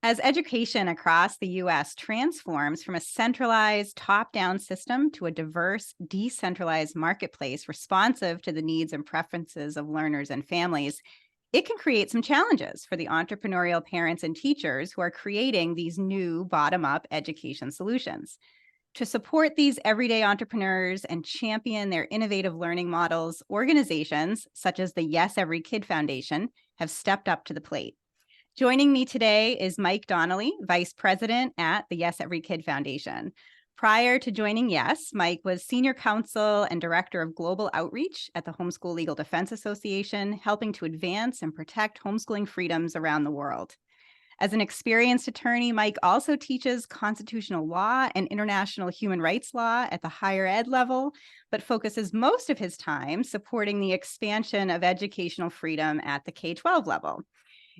As education across the US transforms from a centralized top down system to a diverse, decentralized marketplace responsive to the needs and preferences of learners and families, it can create some challenges for the entrepreneurial parents and teachers who are creating these new bottom up education solutions. To support these everyday entrepreneurs and champion their innovative learning models, organizations such as the Yes Every Kid Foundation have stepped up to the plate. Joining me today is Mike Donnelly, Vice President at the Yes Every Kid Foundation. Prior to joining Yes, Mike was Senior Counsel and Director of Global Outreach at the Homeschool Legal Defense Association, helping to advance and protect homeschooling freedoms around the world. As an experienced attorney, Mike also teaches constitutional law and international human rights law at the higher ed level, but focuses most of his time supporting the expansion of educational freedom at the K-12 level.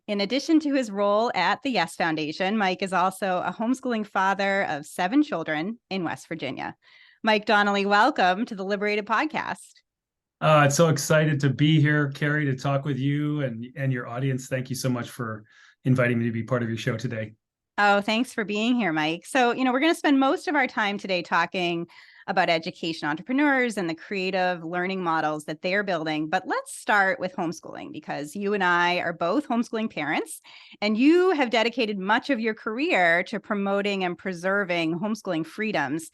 In addition to his role at the Yes Foundation, Mike is also a homeschooling father of 7 children in West Virginia. Mike Donnelly, welcome to the Liberated Podcast. It's so excited to be here, Carrie, to talk with you and your audience. Thank you so much for inviting me to be part of your show today. Oh, thanks for being here, Mike. So, we're going to spend most of our time today talking about education entrepreneurs and the creative learning models that they're building. But let's start with homeschooling, because you and I are both homeschooling parents, and you have dedicated much of your career to promoting and preserving homeschooling freedoms.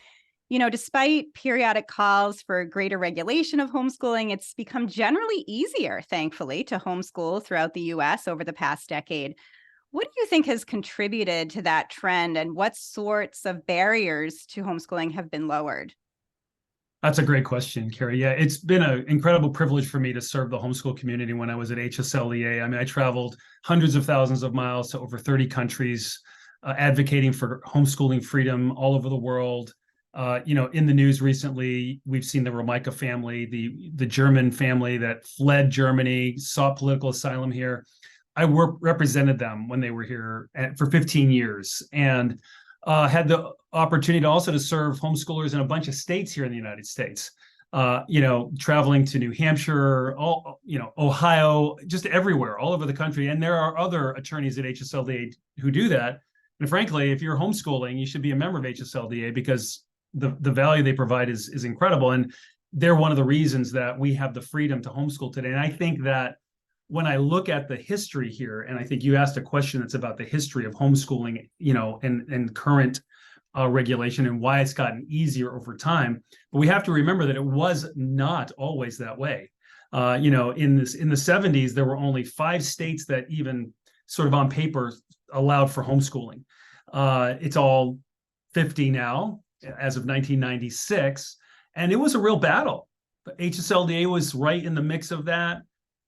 Despite periodic calls for greater regulation of homeschooling, it's become generally easier, thankfully, to homeschool throughout the US over the past decade. What do you think has contributed to that trend, and what sorts of barriers to homeschooling have been lowered? That's a great question, Carrie. Yeah, it's been an incredible privilege for me to serve the homeschool community when I was at HSLEA. I mean, I traveled hundreds of thousands of miles to over 30 countries, advocating for homeschooling freedom all over the world. In the news recently, we've seen the Romeika family, the German family that fled Germany, sought political asylum here. I represented them when they were here for 15 years, and had the opportunity also to serve homeschoolers in a bunch of states here in the United States. Traveling to New Hampshire, Ohio, just everywhere, all over the country. And there are other attorneys at HSLDA who do that. And frankly, if you're homeschooling, you should be a member of HSLDA, because the value they provide is incredible. And they're one of the reasons that we have the freedom to homeschool today. And I think that when I look at the history here, and I think you asked a question that's about the history of homeschooling, and current regulation and why it's gotten easier over time. But we have to remember that it was not always that way. In the 70s, there were only 5 states that even sort of on paper allowed for homeschooling. It's all 50 now, as of 1996, and it was a real battle. But HSLDA was right in the mix of that.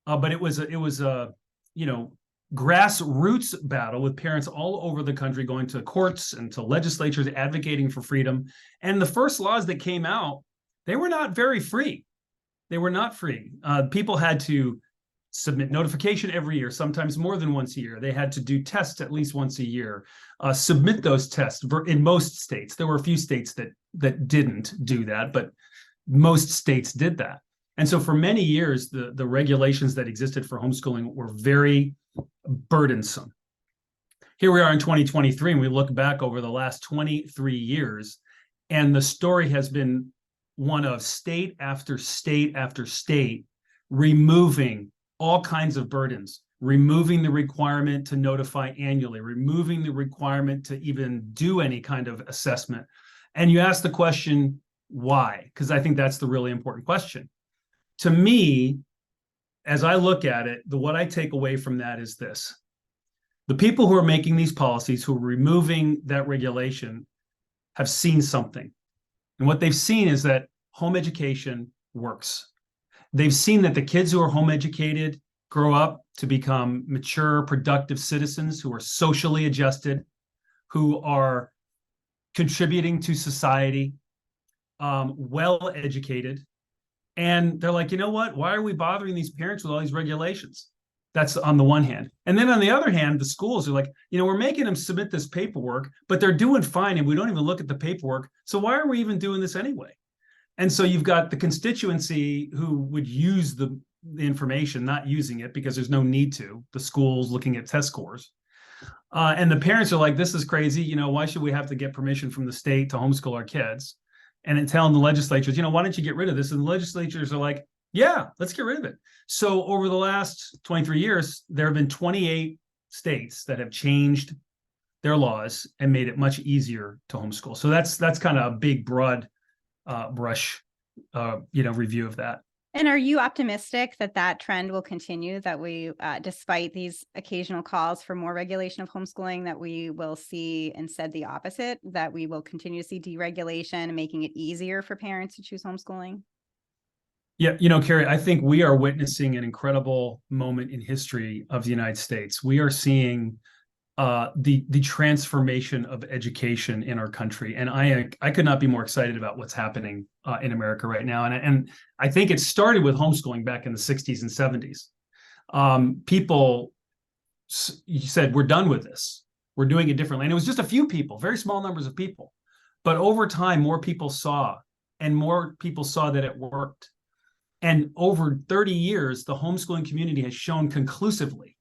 But it was a grassroots battle with parents all over the country going to courts and to legislatures advocating for freedom. And the first laws that came out, they were not very free. They were not free. People had to submit notification every year, sometimes more than once a year. They had to do tests at least once a year, submit those tests in most states. There were a few states that didn't do that, but most states did that. And so for many years, the regulations that existed for homeschooling were very burdensome. Here we are in 2023, and we look back over the last 23 years, and the story has been one of state after state after state removing all kinds of burdens, removing the requirement to notify annually, removing the requirement to even do any kind of assessment. And you ask the question, why? Because I think that's the really important question. To me, as I look at it, what I take away from that is this. The people who are making these policies, who are removing that regulation, have seen something. And what they've seen is that home education works. They've seen that the kids who are home educated grow up to become mature, productive citizens who are socially adjusted, who are contributing to society, well educated. And they're like, you know what? Why are we bothering these parents with all these regulations? That's on the one hand. And then on the other hand, the schools are like, we're making them submit this paperwork, but they're doing fine, and we don't even look at the paperwork. So why are we even doing this anyway? And so you've got the constituency who would use the information, not using it because there's no need to. The schools looking at test scores. And the parents are like, this is crazy. Why should we have to get permission from the state to homeschool our kids? And then telling the legislatures, why don't you get rid of this? And the legislatures are like, yeah, let's get rid of it. So over the last 23 years, there have been 28 states that have changed their laws and made it much easier to homeschool. So that's kind of a big, broad brush, review of that. And are you optimistic that that trend will continue, that we, despite these occasional calls for more regulation of homeschooling, that we will see instead the opposite, that we will continue to see deregulation and making it easier for parents to choose homeschooling? Yeah, Carrie, I think we are witnessing an incredible moment in history of the United States. We are seeing the transformation of education in our country, and I could not be more excited about what's happening in America right now. And I think it started with homeschooling back in the 60s and 70s. People said, we're done with this. We're doing it differently. And it was just a few people, very small numbers of people. But over time, more people saw that it worked. And over 30 years, the homeschooling community has shown conclusively,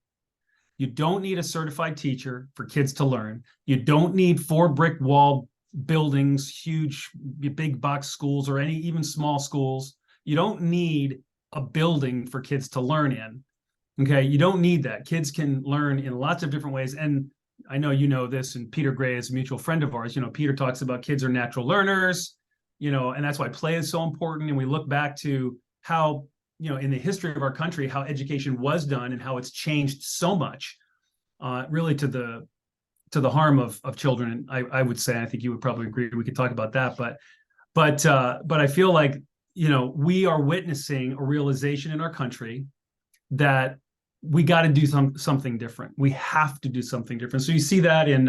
you don't need a certified teacher for kids to learn. You don't need 4 brick wall buildings, huge, big box schools, or any even small schools. You don't need a building for kids to learn in. Okay, you don't need that. Kids can learn in lots of different ways. And I know you know this, and Peter Gray is a mutual friend of ours. Peter talks about kids are natural learners, and that's why play is so important. And we look back to how, in the history of our country, how education was done and how it's changed so much, really to the harm of children. And I would say, I think you would probably agree, we could talk about that, but I feel like, we are witnessing a realization in our country that we got to do something different. We have to do something different. So you see that in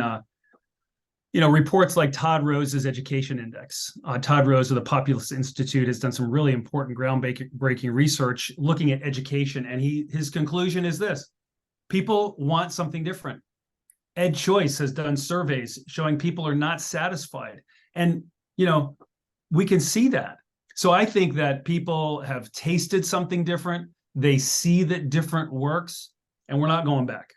reports like Todd Rose's Education Index. Todd Rose of the Populous Institute has done some really important groundbreaking research looking at education. And his conclusion is this: people want something different. Ed Choice has done surveys showing people are not satisfied. And, we can see that. So I think that people have tasted something different. They see that different works, and we're not going back.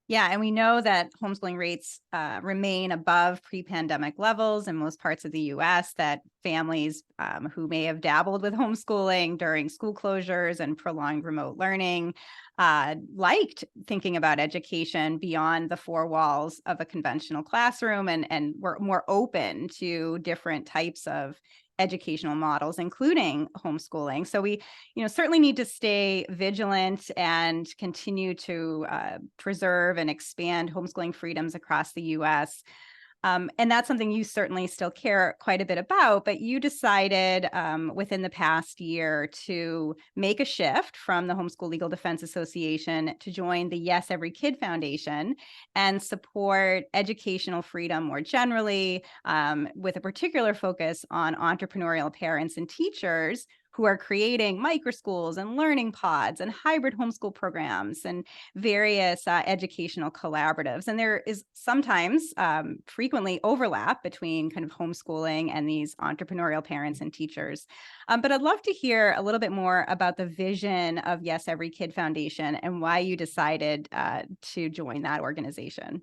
Yeah, and we know that homeschooling rates remain above pre-pandemic levels in most parts of the U.S., that families who may have dabbled with homeschooling during school closures and prolonged remote learning liked thinking about education beyond the 4 walls of a conventional classroom, and were more open to different types of educational models, including homeschooling. So we, certainly need to stay vigilant and continue to preserve and expand homeschooling freedoms across the U.S. And that's something you certainly still care quite a bit about, but you decided within the past year to make a shift from the Homeschool Legal Defense Association to join the Yes Every Kid Foundation and support educational freedom more generally, with a particular focus on entrepreneurial parents and teachers who are creating microschools and learning pods and hybrid homeschool programs and various educational collaboratives. And there is sometimes frequently overlap between kind of homeschooling and these entrepreneurial parents and teachers. But I'd love to hear a little bit more about the vision of Yes Every Kid Foundation and why you decided to join that organization.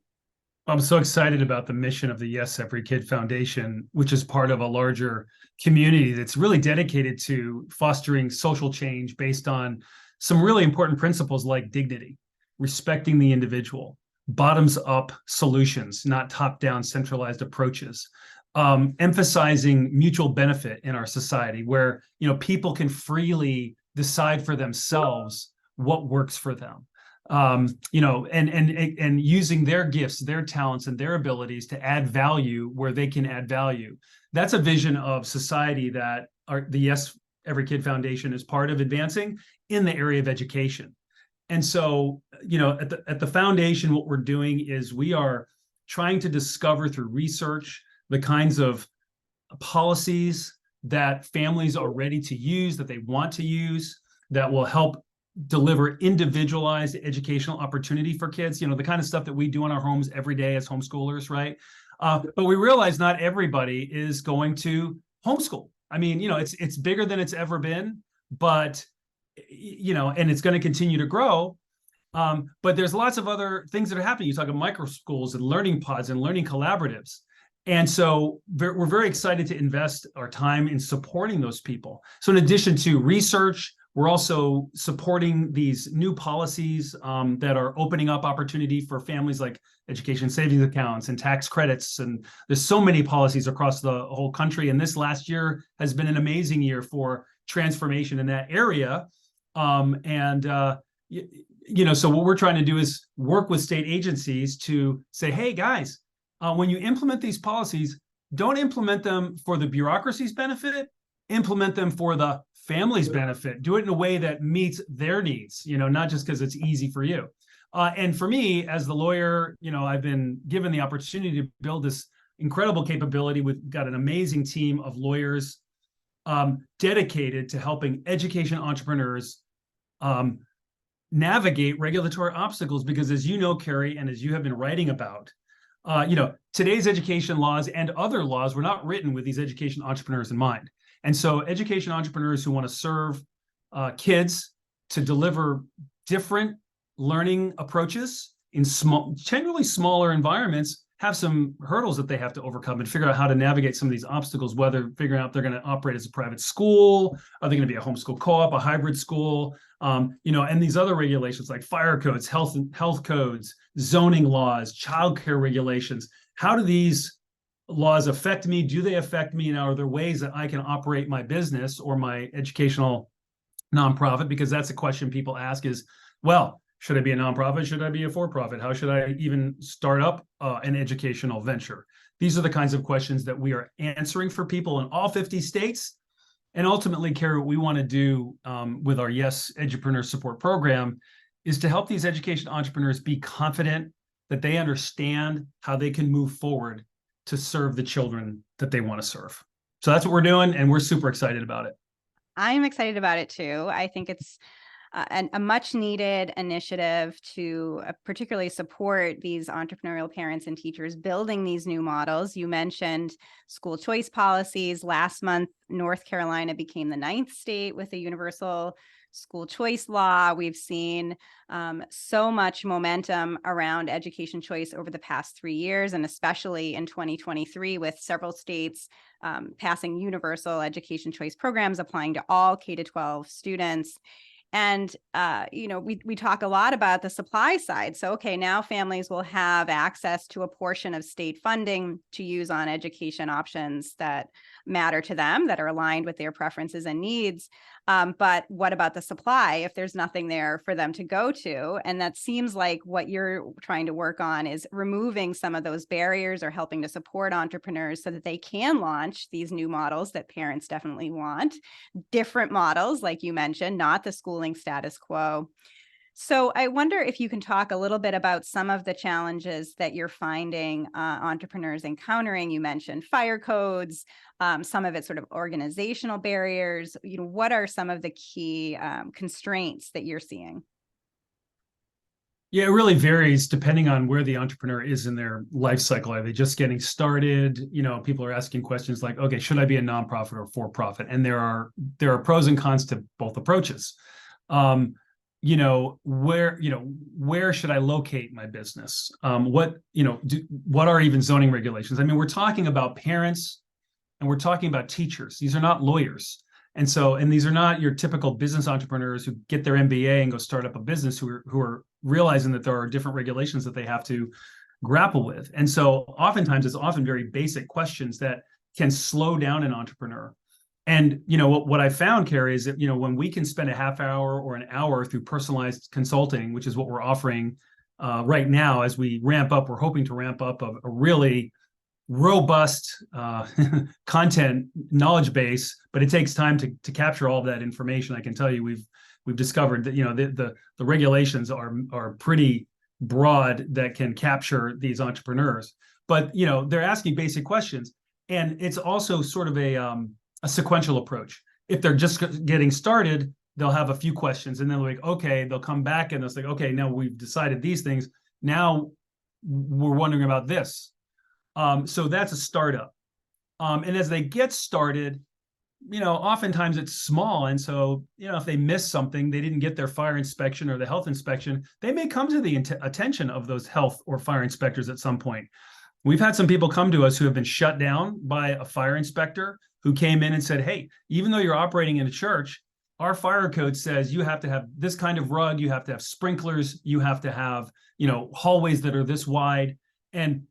I'm so excited about the mission of the Yes Every Kid Foundation, which is part of a larger community that's really dedicated to fostering social change based on some really important principles like dignity, respecting the individual, bottoms up solutions, not top down centralized approaches, emphasizing mutual benefit in our society where, people can freely decide for themselves what works for them. And using their gifts, their talents, and their abilities to add value where they can add value. That's a vision of society that the Yes Every Kid Foundation is part of advancing in the area of education. And so, at the foundation, what we're doing is we are trying to discover through research the kinds of policies that families are ready to use, that they want to use, that will help deliver individualized educational opportunity for kids, the kind of stuff that we do in our homes every day as homeschoolers, right? But we realize not everybody is going to homeschool. I mean, it's bigger than it's ever been, but, and it's going to continue to grow. But there's lots of other things that are happening. You talk about micro schools and learning pods and learning collaboratives. And so we're very excited to invest our time in supporting those people. So in addition to research, we're also supporting these new policies that are opening up opportunity for families, like education savings accounts and tax credits. And there's so many policies across the whole country. And this last year has been an amazing year for transformation in that area. So what we're trying to do is work with state agencies to say, hey, guys, when you implement these policies, don't implement them for the bureaucracy's benefit, implement them for the family's benefit. Do it in a way that meets their needs, not just because it's easy for you. And for me, as the lawyer, I've been given the opportunity to build this incredible capability. We've got an amazing team of lawyers dedicated to helping education entrepreneurs navigate regulatory obstacles, because as you know, Carrie, and as you have been writing about, today's education laws and other laws were not written with these education entrepreneurs in mind. And so education entrepreneurs who want to serve kids to deliver different learning approaches in generally smaller environments have some hurdles that they have to overcome and figure out how to navigate some of these obstacles, whether figuring out if they're going to operate as a private school, are they going to be a homeschool co-op, a hybrid school, and these other regulations like fire codes, health codes, zoning laws, childcare regulations. How do these laws affect me? Do they affect me? And are there ways that I can operate my business or my educational nonprofit? Because that's a question people ask is, well, should I be a nonprofit? Should I be a for-profit? How should I even start up an educational venture? These are the kinds of questions that we are answering for people in all 50 states. And ultimately, Carrie, what we want to do with our Yes Edupreneur Support Program is to help these education entrepreneurs be confident that they understand how they can move forward to serve the children that they want to serve. So that's what we're doing, and we're super excited about it. I'm excited about it too. I think it's a much needed initiative to particularly support these entrepreneurial parents and teachers building these new models. You mentioned school choice policies. Last month, North Carolina became the 9th state with a universal school choice law. We've seen so much momentum around education choice over the past 3 years, and especially in 2023 with several states passing universal education choice programs applying to all K-12 students. And, we talk a lot about the supply side. So, okay, now families will have access to a portion of state funding to use on education options that matter to them, that are aligned with their preferences and needs. But what about the supply if there's nothing there for them to go to? And that seems like what you're trying to work on is removing some of those barriers or helping to support entrepreneurs so that they can launch these new models that parents definitely want. Different models, like you mentioned, not the schooling status quo. So I wonder if you can talk a little bit about some of the challenges that you're finding entrepreneurs encountering. You mentioned fire codes, some of it sort of organizational barriers. What are some of the key constraints that you're seeing? Yeah, it really varies depending on where the entrepreneur is in their life cycle. Are they just getting started? People are asking questions like, okay, should I be a nonprofit or for-profit? And there are pros and cons to both approaches. Where should I locate my business? What are even zoning regulations? I mean, we're talking about parents and we're talking about teachers. These are not lawyers. And these are not your typical business entrepreneurs who get their MBA and go start up a business who are realizing that there are different regulations that they have to grapple with. And so oftentimes it's often very basic questions that can slow down an entrepreneur. And what I found, Carrie, is that when we can spend a half hour or an hour through personalized consulting, which is what we're offering right now as we ramp up, we're hoping to ramp up a really robust content knowledge base, but it takes time to capture all of that information. I can tell you we've discovered that the regulations are pretty broad that can capture these entrepreneurs, but they're asking basic questions, and it's also sort of a sequential approach. If they're just getting started, they'll have a few questions, and then they're like, okay, they'll come back and they'll say, okay, now we've decided these things. Now we're wondering about this. So that's a startup. And as they get started, oftentimes it's small. And so, if they miss something, they didn't get their fire inspection or the health inspection, they may come to the attention of those health or fire inspectors at some point. We've had some people come to us who have been shut down by a fire inspector who came in and said, hey, even though you're operating in a church, our fire code says you have to have this kind of rug, you have to have sprinklers, you have to have, hallways that are this wide. And,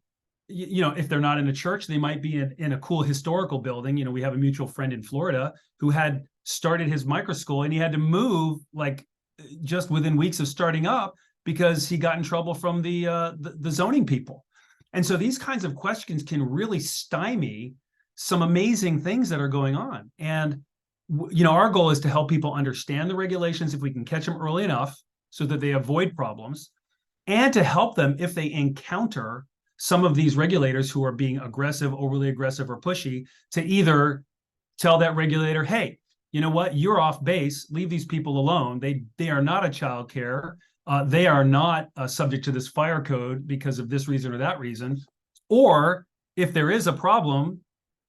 if they're not in a church, they might be in a cool historical building. We have a mutual friend in Florida who had started his micro school, and he had to move like just within weeks of starting up because he got in trouble from the zoning people. And so these kinds of questions can really stymie some amazing things that are going on. And, our goal is to help people understand the regulations if we can catch them early enough so that they avoid problems, and to help them if they encounter some of these regulators who are being aggressive, overly aggressive, or pushy, to either tell that regulator, hey, you know what, you're off base, leave these people alone. They are not a child care. They are not subject to this fire code because of this reason or that reason. Or if there is a problem,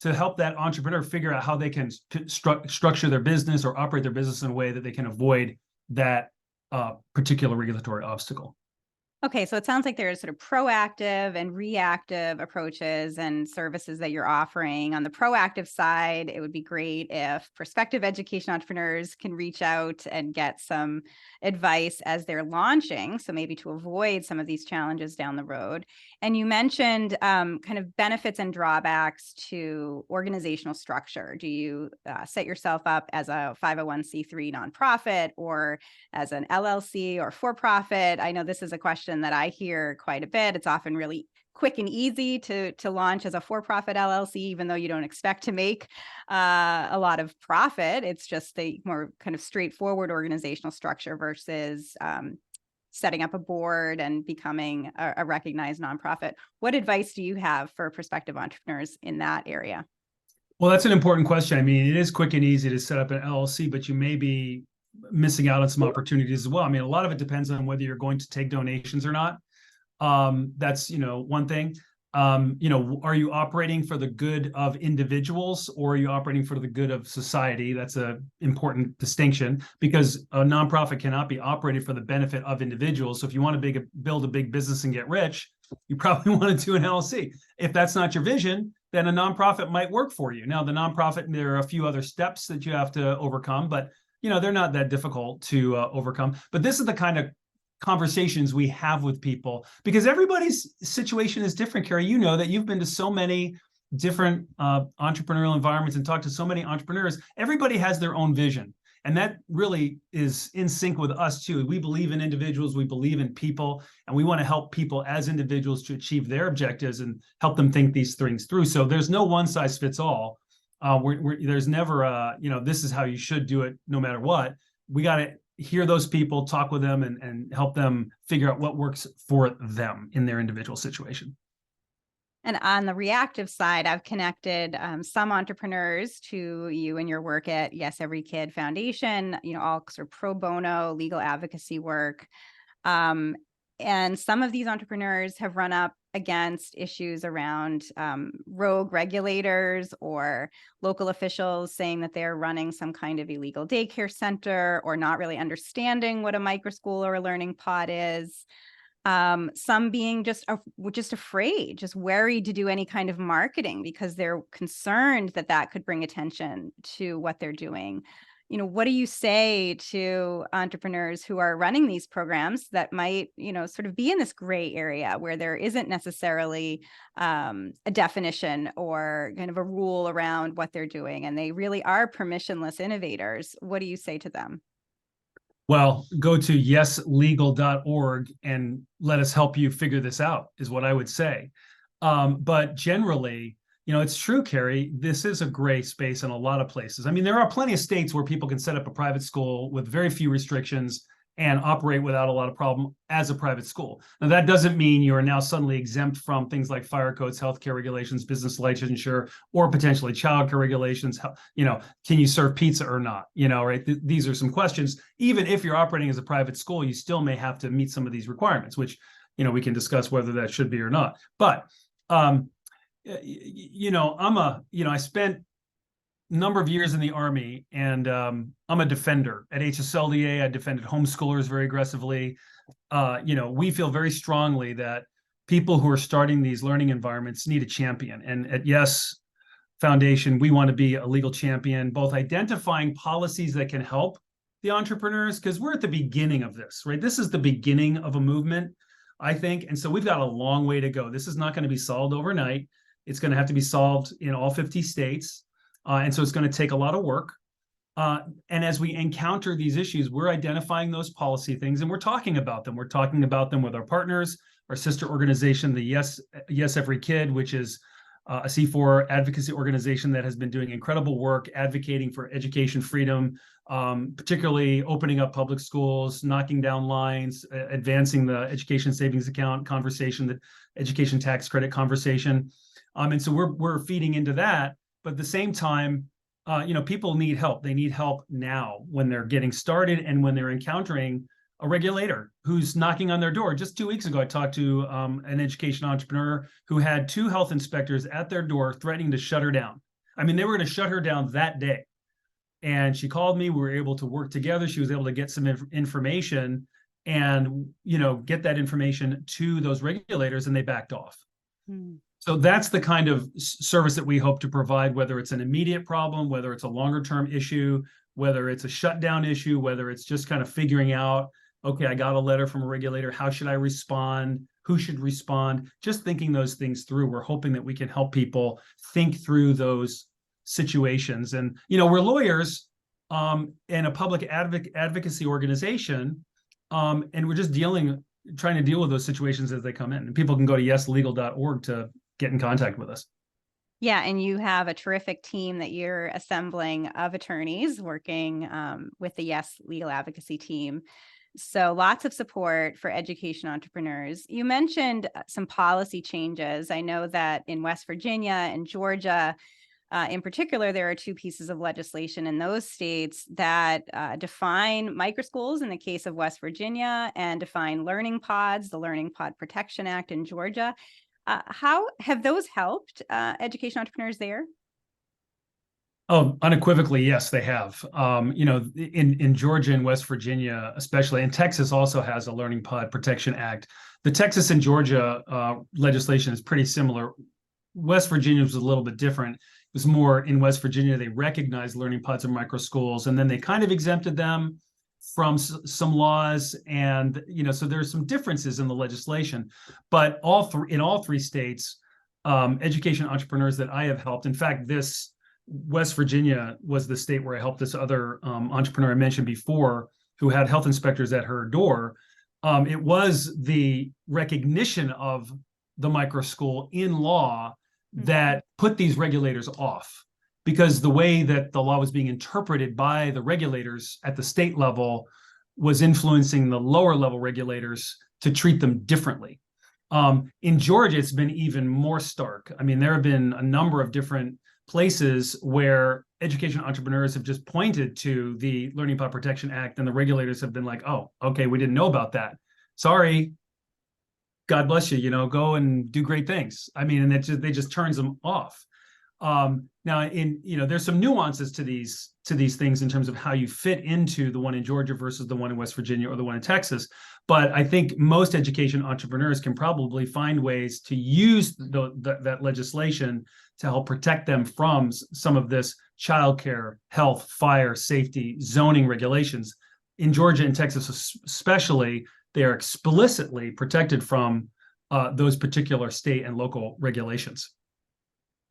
to help that entrepreneur figure out how they can structure their business or operate their business in a way that they can avoid that particular regulatory obstacle. Okay, so it sounds like there's sort of proactive and reactive approaches and services that you're offering. On the proactive side, it would be great if prospective education entrepreneurs can reach out and get some advice as they're launching, so maybe to avoid some of these challenges down the road. And you mentioned kind of benefits and drawbacks to organizational structure. Do you set yourself up as a 501c3 nonprofit or as an LLC or for-profit? I know this is a question that I hear quite a bit. It's often really quick and easy to launch as a for-profit LLC, even though you don't expect to make a lot of profit. It's just the more kind of straightforward organizational structure versus setting up a board and becoming a recognized nonprofit. What advice do you have for prospective entrepreneurs in that area? Well, that's an important question. I mean, it is quick and easy to set up an LLC, but you may be missing out on some opportunities as well. I mean, a lot of it depends on whether you're going to take donations or not. That's, one thing. Are you operating for the good of individuals, or are you operating for the good of society? That's an important distinction, because a nonprofit cannot be operated for the benefit of individuals. So if you want to build a big business and get rich, you probably want to do an LLC. If that's not your vision, then a nonprofit might work for you. Now, the nonprofit, there are a few other steps that you have to overcome, but they're not that difficult to overcome. But this is the kind of conversations we have with people, because everybody's situation is different. Carrie, you know that you've been to so many different entrepreneurial environments and talked to so many entrepreneurs. Everybody has their own vision. And that really is in sync with us too. We believe in individuals, we believe in people, and we want to help people as individuals to achieve their objectives and help them think these things through. So there's no one size fits all. There's never this is how you should do it no matter what. We got to hear those people, talk with them, and help them figure out what works for them in their individual situation. And on the reactive side, I've connected some entrepreneurs to you and your work at Yes Every Kid Foundation, all sort of pro bono legal advocacy work. And some of these entrepreneurs have run up against issues around rogue regulators or local officials saying that they're running some kind of illegal daycare center, or not really understanding what a micro school or a learning pod is. Some being just afraid, just worried to do any kind of marketing because they're concerned that that could bring attention to what they're doing. What do you say to entrepreneurs who are running these programs that might, sort of be in this gray area where there isn't necessarily a definition or kind of a rule around what they're doing, and they really are permissionless innovators? What do you say to them? Well, go to yeslegal.org and let us help you figure this out, is what I would say. But generally, it's true, Carrie, this is a gray space in a lot of places. I mean, there are plenty of states where people can set up a private school with very few restrictions and operate without a lot of problem as a private school. Now, that doesn't mean you are now suddenly exempt from things like fire codes, healthcare regulations, business licensure, or potentially childcare regulations. Can you serve pizza or not? Right? These are some questions. Even if you're operating as a private school, you still may have to meet some of these requirements, which, we can discuss whether that should be or not. But, I spent number of years in the Army, and I'm a defender. At HSLDA, I defended homeschoolers very aggressively. We feel very strongly that people who are starting these learning environments need a champion. And at Yes Foundation, we want to be a legal champion, both identifying policies that can help the entrepreneurs, because we're at the beginning of this, right? This is the beginning of a movement, I think. And so we've got a long way to go. This is not going to be solved overnight. It's going to have to be solved in all 50 states. And so it's going to take a lot of work. And as we encounter these issues, we're identifying those policy things and we're talking about them. We're talking about them with our partners, our sister organization, the Yes Every Kid, which is a C4 advocacy organization that has been doing incredible work advocating for education freedom, particularly opening up public schools, knocking down lines, advancing the education savings account conversation, the education tax credit conversation. And so we're feeding into that. But at the same time, people need help. They need help now when they're getting started and when they're encountering a regulator who's knocking on their door. Just 2 weeks ago, I talked to an education entrepreneur who had 2 health inspectors at their door threatening to shut her down. I mean, they were going to shut her down that day. And she called me. We were able to work together. She was able to get some information and, get that information to those regulators, and they backed off. Hmm. So that's the kind of service that we hope to provide, whether it's an immediate problem, whether it's a longer term issue, whether it's a shutdown issue, whether it's just kind of figuring out, okay, I got a letter from a regulator. How should I respond? Who should respond? Just thinking those things through. We're hoping that we can help people think through those situations. And, we're lawyers and a public advocacy organization, and we're just trying to deal with those situations as they come in. And people can go to yeslegal.org to get in contact with us. Yeah, and you have a terrific team that you're assembling of attorneys working with the Yes Legal Advocacy team. So lots of support for education entrepreneurs. You mentioned some policy changes. I know that in West Virginia and Georgia, in particular, there are 2 pieces of legislation in those states that define microschools in the case of West Virginia and define learning pods, the Learning Pod Protection Act in Georgia. How have those helped education entrepreneurs there? Oh, unequivocally, yes, they have. In Georgia and West Virginia, especially, and Texas also has a Learning Pod Protection Act. The Texas and Georgia legislation is pretty similar. West Virginia was a little bit different. It was more in West Virginia, they recognized learning pods and micro schools, and then they kind of exempted them from some laws. And, so there's some differences in the legislation, but in all 3 states, education entrepreneurs that I have helped. In fact, this West Virginia was the state where I helped this other entrepreneur I mentioned before who had health inspectors at her door. It was the recognition of the micro school in law that put these regulators off, because the way that the law was being interpreted by the regulators at the state level was influencing the lower level regulators to treat them differently. In Georgia, it's been even more stark. I mean, there have been a number of different places where education entrepreneurs have just pointed to the Learning Pod Protection Act, and the regulators have been like, oh, okay, we didn't know about that. Sorry. God bless you, go and do great things. I mean, and they just turns them off. Now, there's some nuances to these things in terms of how you fit into the one in Georgia versus the one in West Virginia or the one in Texas. But I think most education entrepreneurs can probably find ways to use that legislation to help protect them from some of this childcare, health, fire, safety, zoning regulations. In Georgia and Texas especially, they are explicitly protected from those particular state and local regulations.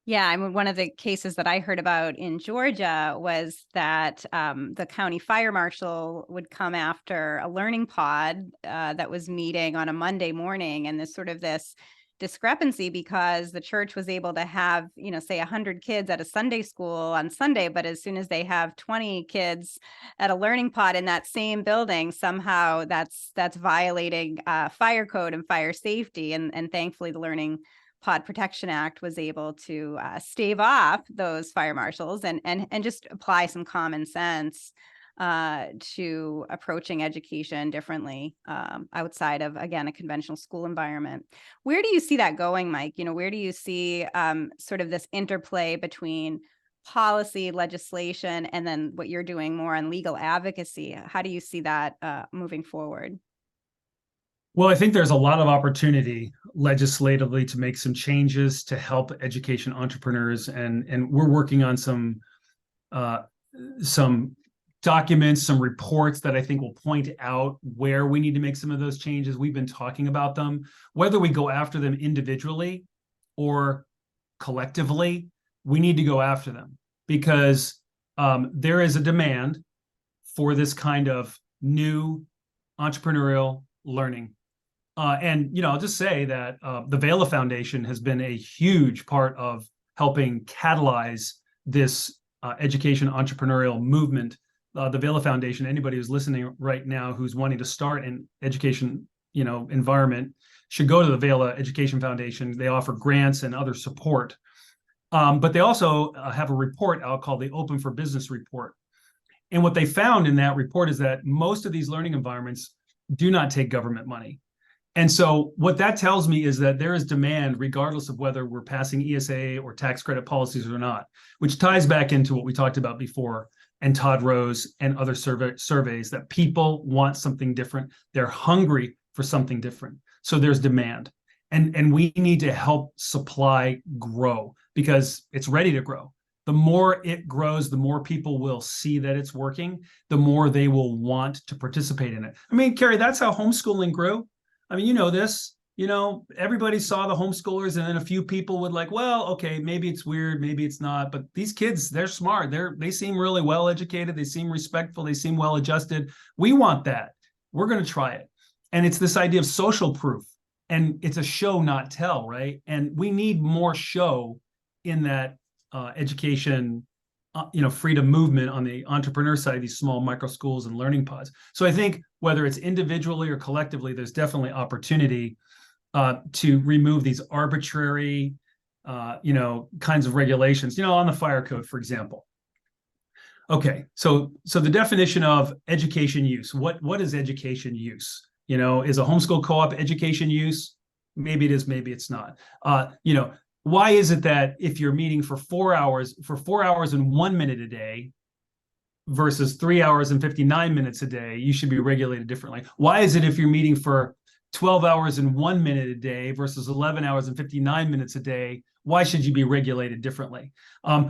Yeah, I mean, one of the cases that I heard about in Georgia was that the county fire marshal would come after a learning pod that was meeting on a Monday morning, and this discrepancy because the church was able to have, say 100 kids at a Sunday school on Sunday, but as soon as they have 20 kids at a learning pod in that same building, somehow that's violating fire code and fire safety, and thankfully the Learning Pod Protection Act was able to stave off those fire marshals and just apply some common sense to approaching education differently outside of, again, a conventional school environment. Where do you see that going, Mike? Where do you see sort of this interplay between policy, legislation, and then what you're doing more on legal advocacy. How do you see that moving forward? Well, I think there's a lot of opportunity legislatively to make some changes to help education entrepreneurs, and we're working on uh, some documents, some reports that I think will point out where we need to make some of those changes. We've been talking about them, whether we go after them individually or collectively, we need to go after them because there is a demand for this kind of new entrepreneurial learning. And I'll just say that the Vela Foundation has been a huge part of helping catalyze this education entrepreneurial movement. The Vela Foundation, anybody who's listening right now who's wanting to start an education, environment, should go to the Vela Education Foundation. They offer grants and other support, but they also have a report out called the Open for Business Report. And what they found in that report is that most of these learning environments do not take government money. And so what that tells me is that there is demand, regardless of whether we're passing ESA or tax credit policies or not, which ties back into what we talked about before, and Todd Rose and other surveys, that people want something different. They're hungry for something different. So there's demand. And we need to help supply grow because it's ready to grow. The more it grows, the more people will see that it's working, the more they will want to participate in it. I mean, Carrie, that's how homeschooling grew. I mean, this, everybody saw the homeschoolers and then a few people would like, well, okay, maybe it's weird, maybe it's not. But these kids, they're smart. They seem really well educated. They seem respectful. They seem well adjusted. We want that. We're going to try it. And it's this idea of social proof. And it's a show, not tell, right? And we need more show in that education, freedom movement on the entrepreneur side, these small micro schools and learning pods. So I think whether it's individually or collectively, there's definitely opportunity to remove these arbitrary, kinds of regulations, on the fire code, for example. Okay, so the definition of education use, what is education use? Is a homeschool co-op education use? Maybe it is, maybe it's not. Why is it that if you're meeting for 4 hours and 1 minute a day versus 3 hours and 59 minutes a day, you should be regulated differently? Why is it if you're meeting for 12 hours and 1 minute a day versus 11 hours and 59 minutes a day, why should you be regulated differently?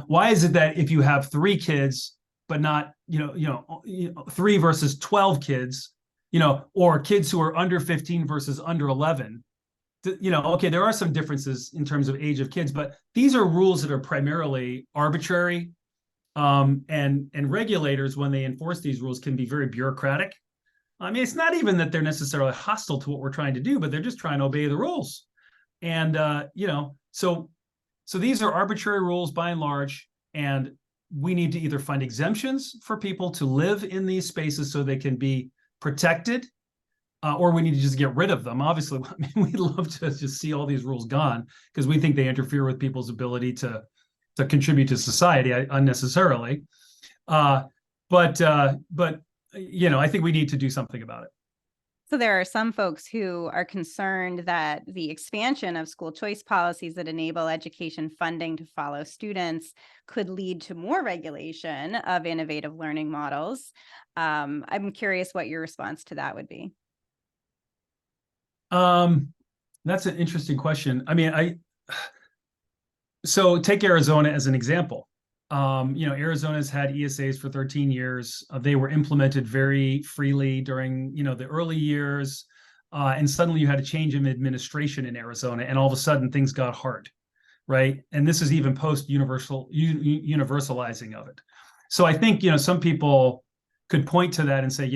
Why is it that if you have 3 kids, but not, 3 versus 12 kids, or kids who are under 15 versus under 11, okay, there are some differences in terms of age of kids, but these are rules that are primarily arbitrary. And regulators, when they enforce these rules, can be very bureaucratic. I mean, it's not even that they're necessarily hostile to what we're trying to do, but they're just trying to obey the rules. And, so these are arbitrary rules by and large, and we need to either find exemptions for people to live in these spaces so they can be protected, or we need to just get rid of them. Obviously, I mean, we'd love to just see all these rules gone because we think they interfere with people's ability to contribute to society unnecessarily. But I think we need to do something about it. So there are some folks who are concerned that the expansion of school choice policies that enable education funding to follow students could lead to more regulation of innovative learning models. I'm curious what your response to that would be. That's an interesting question. I mean, so take Arizona as an example. Arizona's had ESAs for 13 years. They were implemented very freely during, the early years. And suddenly you had a change in administration in Arizona, and all of a sudden things got hard, right? And this is even universalizing of it. So I think, some people could point to that and say,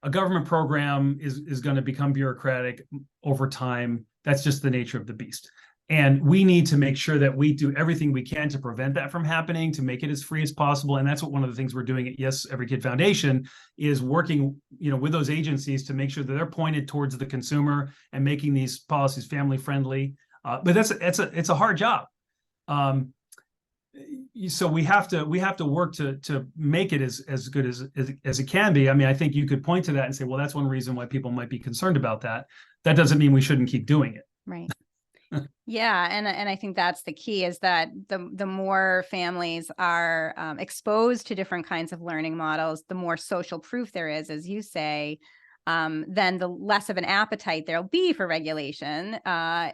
a government program is going to become bureaucratic over time. That's just the nature of the beast. And we need to make sure that we do everything we can to prevent that from happening, to make it as free as possible. And that's what one of the things we're doing at Yes Every Kid Foundation is working, with those agencies to make sure that they're pointed towards the consumer and making these policies family friendly. But it's a hard job. So we have to work to make it as good as it can be. I mean, I think you could point to that and say, well, that's one reason why people might be concerned about that. That doesn't mean we shouldn't keep doing it. Right. Yeah, and I think that's the key, is that the more families are exposed to different kinds of learning models, the more social proof there is, as you say, then the less of an appetite there'll be for regulation.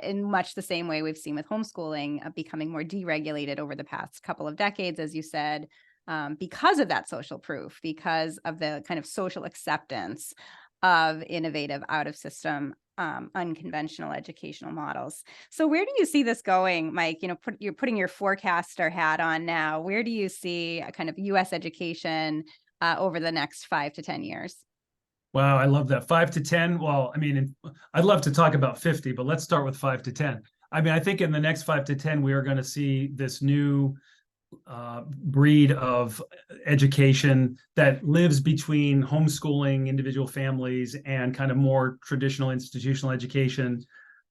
In much the same way we've seen with homeschooling becoming more deregulated over the past couple of decades, as you said, because of that social proof, because of the kind of social acceptance of innovative, out of system, unconventional educational models. So where do you see this going, Mike? You know, you're putting your forecaster hat on now. Where do you see a kind of U.S. education over the next 5 to 10 years? Wow, I love that. 5 to 10. Well, I mean, I'd love to talk about 50, but let's start with 5 to 10. I mean, I think in the next 5 to 10, we are going to see this new breed of education that lives between homeschooling, individual families, and kind of more traditional institutional education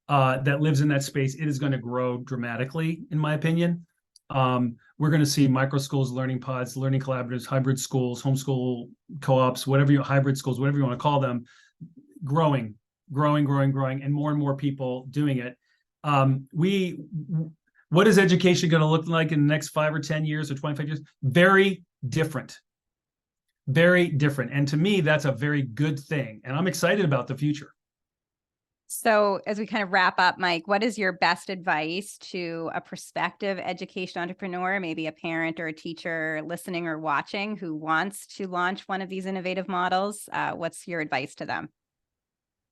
that lives in that space. It is going to grow dramatically, in my opinion. We're going to see micro schools, learning pods, learning collaboratives, hybrid schools, homeschool co-ops, hybrid schools, whatever you want to call them, growing, and more people doing it. What is education going to look like in the next 5 or 10 years or 25 years? Very different. Very different. And to me, that's a very good thing. And I'm excited about the future. So as we kind of wrap up, Mike, what is your best advice to a prospective education entrepreneur, maybe a parent or a teacher listening or watching who wants to launch one of these innovative models? What's your advice to them?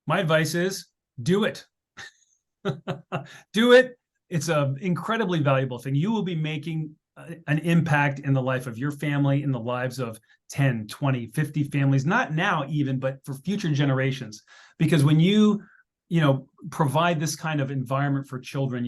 My advice is do it. Do it. It's an incredibly valuable thing. You will be making an impact in the life of your family, in the lives of 10, 20, 50 families, not now even, but for future generations. Because when you provide this kind of environment for children,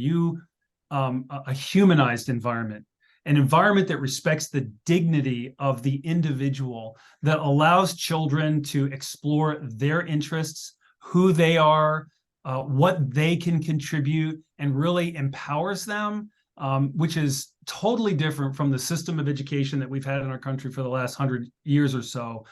a humanized environment, an environment that respects the dignity of the individual, that allows children to explore their interests, who they are, what they can contribute, and really empowers them, which is totally different from the system of education that we've had in our country for the last 100 years or so.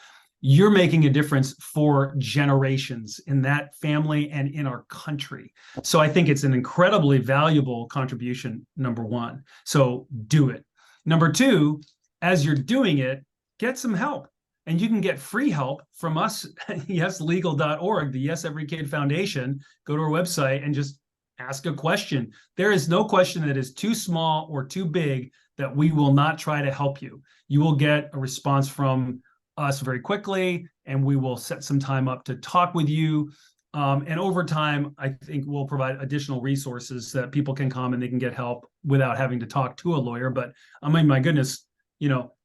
You're making a difference for generations in that family and in our country. So I think it's an incredibly valuable contribution, number one. So do it. Number two, as you're doing it, get some help. And you can get free help from us, yeslegal.org, the Yes Every Kid Foundation. Go to our website and just ask a question. There is no question that is too small or too big that we will not try to help you. You will get a response from us very quickly, and we will set some time up to talk with you. And over time, I think we'll provide additional resources that people can come and they can get help without having to talk to a lawyer. But I mean, my goodness,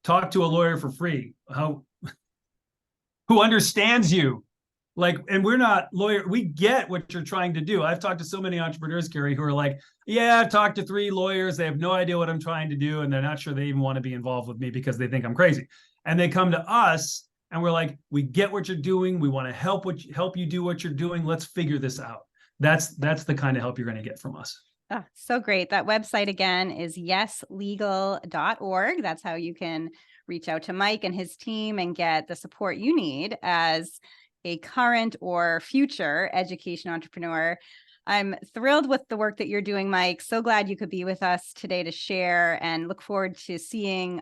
talk to a lawyer for free. Who understands you? And we're not lawyer. We get what you're trying to do. I've talked to so many entrepreneurs, Carrie, who are like, yeah, I've talked to 3 lawyers. They have no idea what I'm trying to do. And they're not sure they even want to be involved with me because they think I'm crazy. And they come to us and we're like, we get what you're doing. We want to help you do what you're doing. Let's figure this out. That's the kind of help you're going to get from us. Oh, so great. That website again is yeslegal.org. That's how you can reach out to Mike and his team and get the support you need as a current or future education entrepreneur. I'm thrilled with the work that you're doing, Mike. So glad you could be with us today to share, and look forward to seeing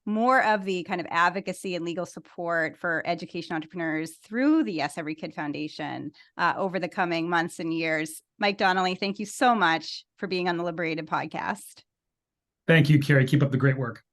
more of the kind of advocacy and legal support for education entrepreneurs through the Yes Every Kid Foundation over the coming months and years. Mike Donnelly, thank you so much for being on the Liberated podcast. Thank you, Carrie. Keep up the great work.